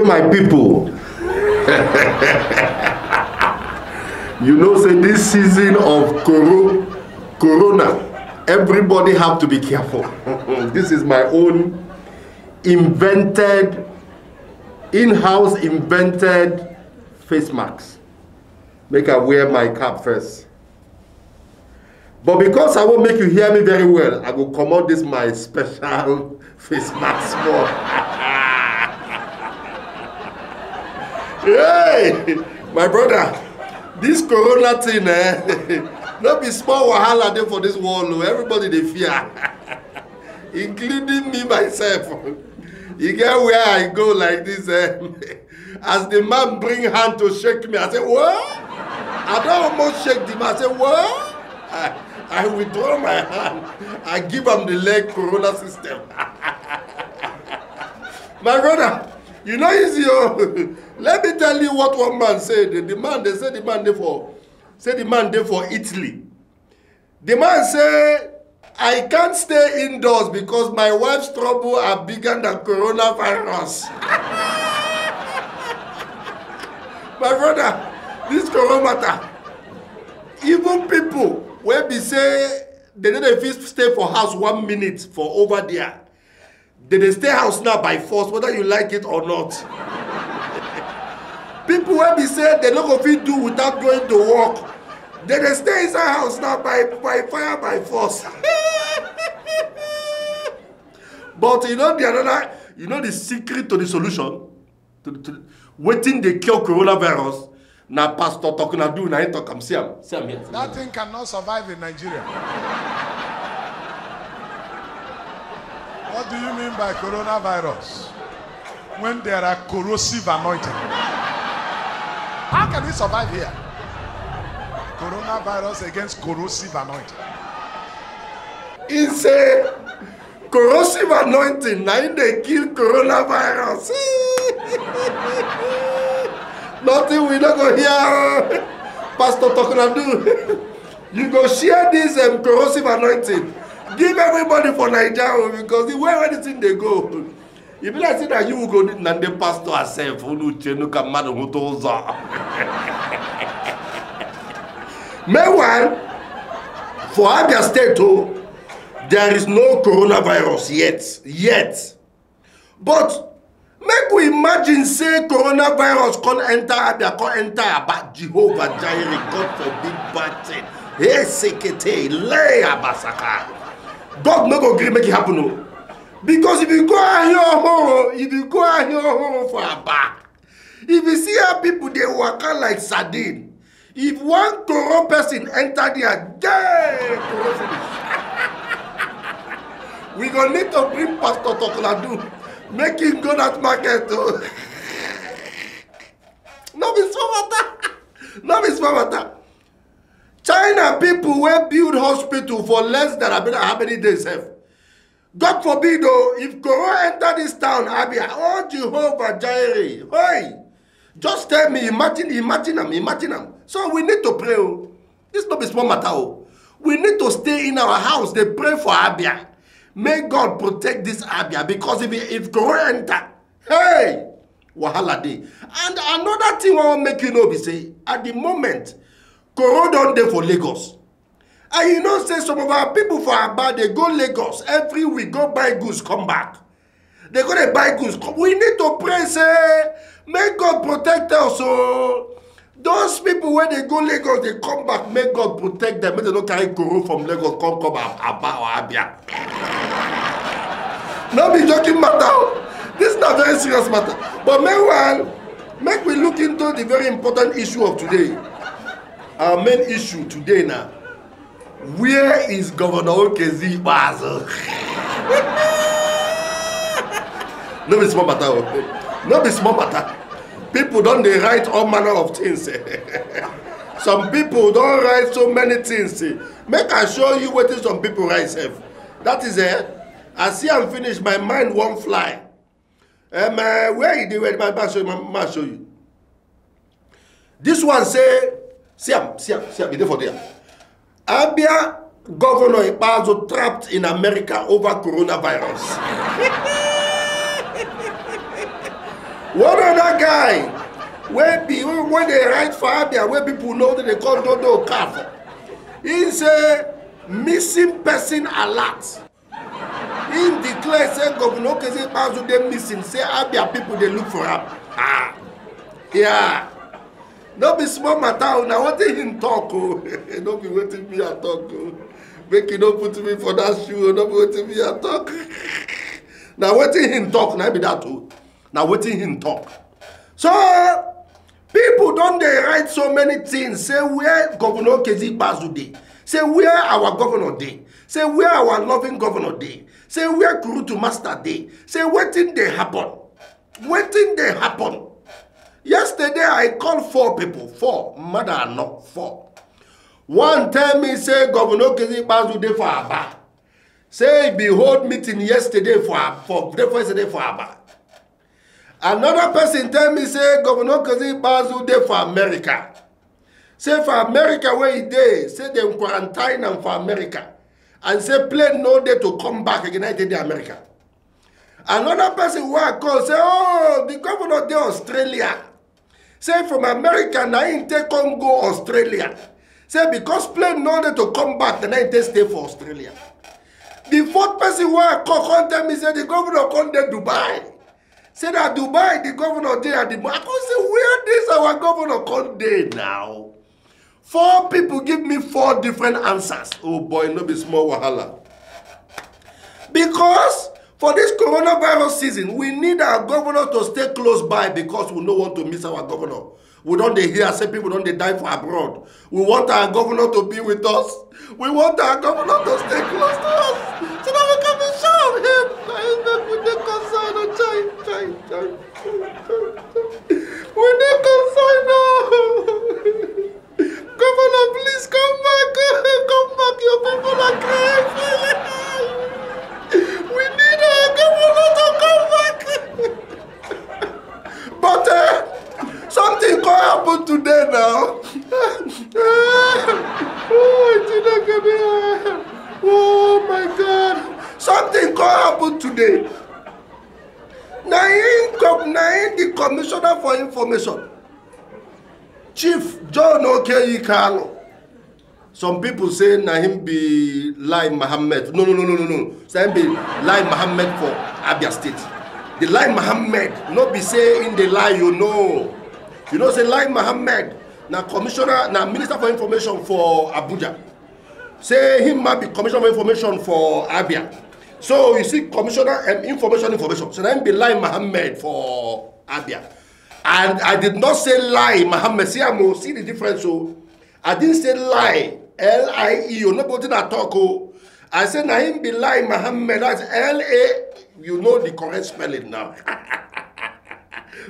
my people. You know, say this season of Corona, everybody have to be careful. This is my own invented, in-house invented face mask. Make I wear my cap first. But because I won't make you hear me very well, I will come out this my special face mask for. Hey, my brother, this Corona thing, not be small wahala there for this world. Everybody they fear, including me myself. You get where I go like this. As the man bring hand to shake me, I say, what? I don't almost shake the man. I say, what? I withdraw my hand. I give him the leg Corona system. My brother, you know easy. Let me tell you what one man said. The man there for Italy. The man said, I can't stay indoors because my wife's trouble are bigger than coronavirus. My brother, this corona matter. Even people where we say they didn't stay for house 1 minute for over there. They stay house now by force, whether you like it or not. People where we say they don't go fit do without going to work. They stay inside house now by fire, by force. But you know the secret to the solution, to waiting they cure coronavirus. Now Pastor talking to do now he talk. See him here. That thing cannot survive in Nigeria. What do you mean by coronavirus? When there are corrosive anointing. How can it survive here? Coronavirus against corrosive anointing. It's a corrosive anointing. Now they kill coronavirus. Nothing we not go hear. Pastor talking and do. You go share this corrosive anointing. Give everybody for Nigeria because the way anything they go. If you like say that you will go and the pastor herself who come mad who told. Meanwhile, for Abia State, there is no coronavirus yet. But make we imagine say coronavirus can't enter Abia, can't enter about Jehovah Jireh, God forbid bad thing. Hey, sekete, lay abasaka. God no go agree make it happen. No. Because if you go out here for a bar, if you see how people they walk out like sardine, if one corrupt person enter there, we gonna need to bring Pastor Tokoladu, make him go that market too. No be small matter. China people will build hospital for less than how many days have. God forbid though, if Corona enter this town, Abia, oh Jehovah Jireh, hey, just tell me, imagine them. So we need to pray. This not be small matter. We need to stay in our house. They pray for Abia. May God protect this Abia because if Corona enter, hey, wahala day. And another thing I want to make you know, be say at the moment, Corona don't dey for Lagos. And you know, say some of our people for Aba, they go Lagos every week, go buy goods, come back. They go to buy goods. We need to pray, say, may God protect us. So those people when they go Lagos, they come back, may God protect them. May they don't carry Corona from Lagos, come Aba or Abia. No be joking matter. This is not a very serious matter. But meanwhile, make we look into the very important issue of today. Our main issue today now. Where is Governor Okezi Bazo? No be small matter. No be small matter. People don't they write all manner of things. Some people don't write so many things. Make I show you what is some people write self. That is I see I'm finished. My mind won't fly. Where you do it? I'll show you. This one say, see, be there for there. Abia Governor Ipazo trapped in America over coronavirus. One other guy, when they write for Abia, where people know that they call Dodo Kafo, he's a missing person alert. He declares, say, Governor Kezi Bazu, they missing, say, Abia people, they look for him. Ah, yeah. Don't be small matter, now what did him talk? Don't be waiting me to talk. Make you don't put me for that shoe, don't be waiting me to talk. Now what did him talk? Now be that too. Now what did him talk? So, people don't they write so many things, say where Governor Kezi Bazu dey. Say where our governor dey. Say where our loving governor dey. Say where Kurutu Master dey. Say what thing they happen. What thing they happen. Yesterday I called 4 people. 4. Mother no 4. One tell me say Governor Kezi Bazu dey for Aba. Say he hold meeting yesterday for Aba. Another person tell me say Governor Kezi Bazu dey for America. Say for America where he dey, say they quarantine am for America. And say plane no day to come back again to America. Another person who I call say, oh, the governor dey Australia. Say from America now he take come go Australia. Say because plane no day to come back, then I stay for Australia. The 4th person who I call tell me say the governor come there Dubai. Say that Dubai, the governor there at the I come say where this our governor come there now? 4 people give me 4 different answers. Oh boy, no be small wahala. Because for this coronavirus season, we need our governor to stay close by because we don't want to miss our governor. We don't hear say people don't die for abroad. We want our governor to be with us. We want our governor to stay close to us. So that we can be sure of him. We need concern. We need concern now. Governor, please come back. Come back. Your people are crying. We need our governor to come back. But something can happen today now. Oh my God. Something can happen today. Now the Commissioner for Information, Chief John Okeyi Kalu. Some people say na him be Lai Mohammed. No. Say him be Lai Mohammed for Abia State. The Lai Mohammed, not be saying the lie, you know. You know, say Lai Mohammed, na commissioner, na Minister for Information for Abuja. Say him might be Commissioner for Information for Abia. So you see, Commissioner and Information. So that him be Lai Mohammed for Abia. And I did not say Lai Mohammed. See, I see the difference. So I didn't say lie. L-I-E, nobody that talk. I said, na him be Lai Mohammed. That's L-A. You know the correct spelling now.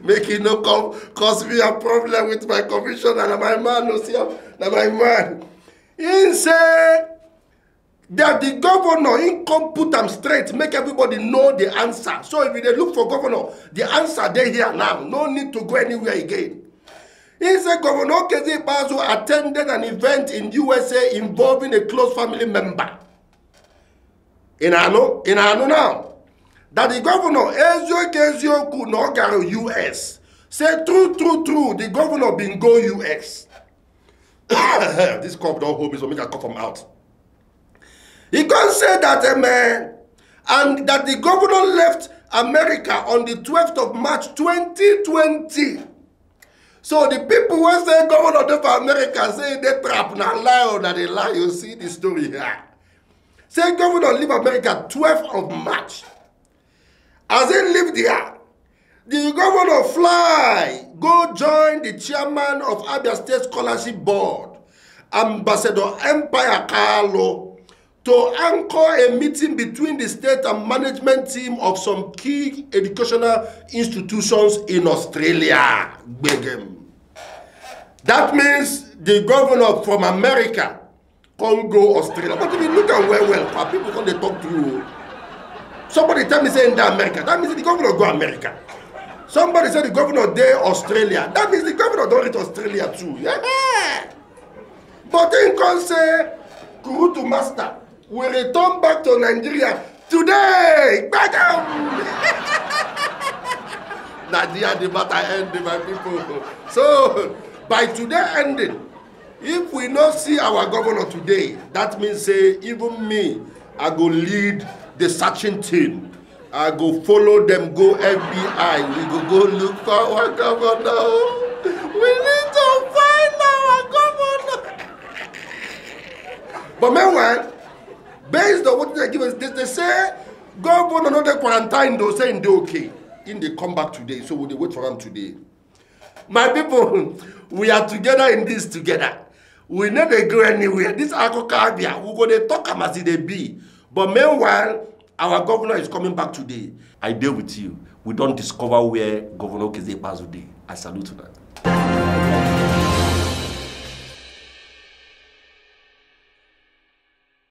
Make it no cause me a problem with my commissioner and my man. No, see, na my man. He said that the governor, he come put them straight, make everybody know the answer. So if they look for governor, the answer they here now. No need to go anywhere again. He said Governor Kezi Bazu attended an event in USA involving a close family member. In Ano now. That the governor, Ezio Kunogaro US, said true, the governor been go US. This cup don't hold me, so make a cup from out. He can say that, man, and that the governor left America on the 12th of March 2020. So the people who say governor of America say they trap now lie or that they lie. You see the story here. Say governor leave America 12th of March. As they live there, the governor fly, go join the chairman of Abia State Scholarship Board, Ambassador Empire Carlo, to anchor a meeting between the state and management team of some key educational institutions in Australia. That means the governor from America can't go Australia. But if you look at well, people can't talk to you. Somebody tell me say in America. That means the governor go America. Somebody said the governor there Australia. That means the governor don't reach Australia too. Yeah. But then can say Kurutu Master will return back to Nigeria today. Nigeria, the matter ending, my people. So, by today ending, if we not see our governor today, that means say, even me, I go lead the searching team. I go follow them, go FBI. We go look for our governor. We need to find our governor. But meanwhile, based on what they give us, they say, governor not the quarantine, they're saying they're okay. In they come back today, so we wait for them today. My people, we are together in this together. We never go anywhere. This Akokabia, we're going to talk as it they be. But meanwhile, our governor is coming back today. I deal with you. We don't discover where Governor Keze Pazude. I salute to that.